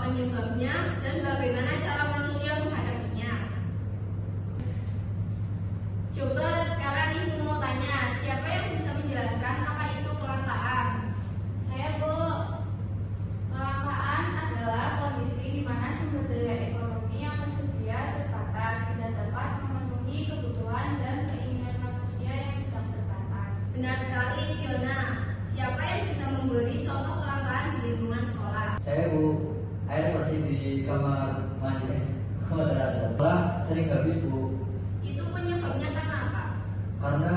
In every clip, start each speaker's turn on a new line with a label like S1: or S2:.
S1: penyebabnya, dan bagaimana cara manusia menghadapinya. Coba sekarang Ibu mau tanya, siapa yang bisa menjelaskan apa itu kelangkaan?
S2: Saya, Bu. Kelangkaan adalah kondisi di mana sumber daya ekonomi yang tersedia terbatas, tidak dapat memenuhi kebutuhan dan keinginan manusia yang sedang terbatas.
S1: Benar sekali, Fiona. Siapa yang bisa memberi contoh kelangkaan di lingkungan sekolah?
S3: Saya, Bu. Air bersih di kamar mandi. Kamar terdapat sering habis, Bu.
S1: Itu penyebabnya karena apa?
S3: Karena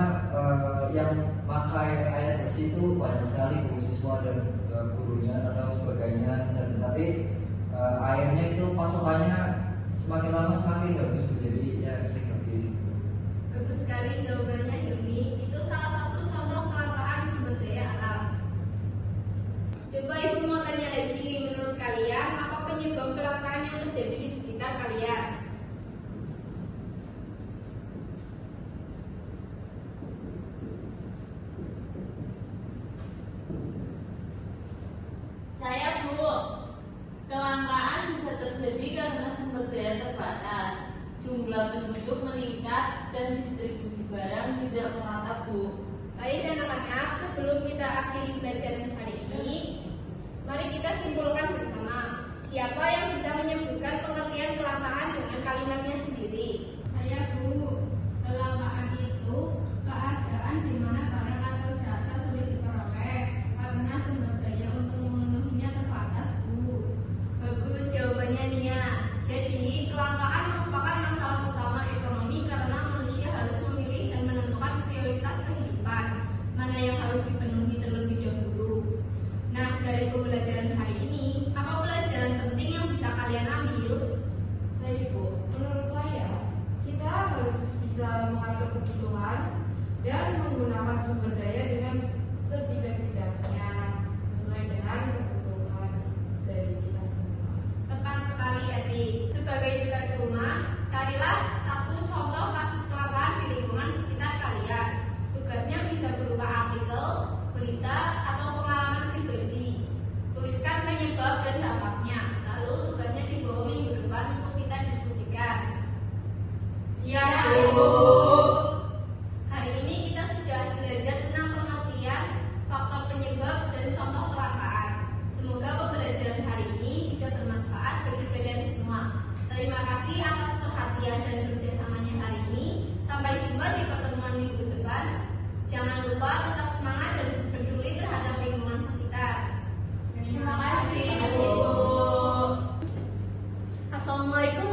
S3: yang pakai air bersih itu banyak sekali, Bu, siswa dan gurunya atau sebagainya. Dan tapi airnya itu pasokannya semakin lama semakin habis, Bu. Jadi ya sering habis.
S1: Bagus sekali jawabannya, Hilmi. Itu salah satu contoh kelangkaan sumber daya alam. Coba Ibu mau tanya lagi, menurut kalian apa penyebab kelangkaan yang terjadi di sekitar kalian?
S2: Saya, Bu. Kelangkaan bisa terjadi karena sumber daya terbatas, jumlah penduduk meningkat, dan distribusi barang tidak merata, Bu.
S1: Baik anak-anak, sebelum kita akhiri pelajaran hari ini, mari kita simpulkan bersama. Siapa yang bisa menyebutkan pengertian kelangkaan dengan kalimatnya sendiri?
S4: Saya, Bu. Kelangkaan itu keadaan di mana barang atau jasa sulit diperoleh karena sumber daya untuk memenuhinya terbatas, Bu.
S1: Bagus jawabannya, Nia. Jadi, kelangkaan merupakan masalah utama ekonomi karena manusia harus memilih dan menentukan prioritas kehidupan, mana yang harus dipenuhi terlebih dahulu. Nah, dari pembelajaran hari ini, apa pelajaran penting yang bisa kalian ambil?
S5: Saya, Ibu, menurut saya kita harus bisa mengatur kebutuhan dan menggunakan sumber daya dengan sebijak-bijaknya sesuai dengan kebutuhan dari kita semua.
S1: Tepat sekali, Adik. Sebagai tugas rumah, carilah satu contoh kasus kelangkaan di lingkungan sekitar kalian. Tugasnya bisa berupa artikel, berita, atau pengalaman pribadi. Tuliskan penyebab dan dampaknya. Lalu tugasnya dibawa minggu depan untuk kita diskusikan. Siap, Bu. Hari ini kita sudah belajar tentang pengertian, faktor penyebab, dan contoh kelangkaan. Semoga pembelajaran hari ini bisa bermanfaat bagi kalian semua. Terima kasih atas perhatian dan kerjasamanya hari ini. Sampai jumpa di pertemuan minggu depan. Jangan lupa tetap semangat dan peduli terhadap lingkungan sekitar.
S2: Terima kasih, Bu.
S1: Assalamualaikum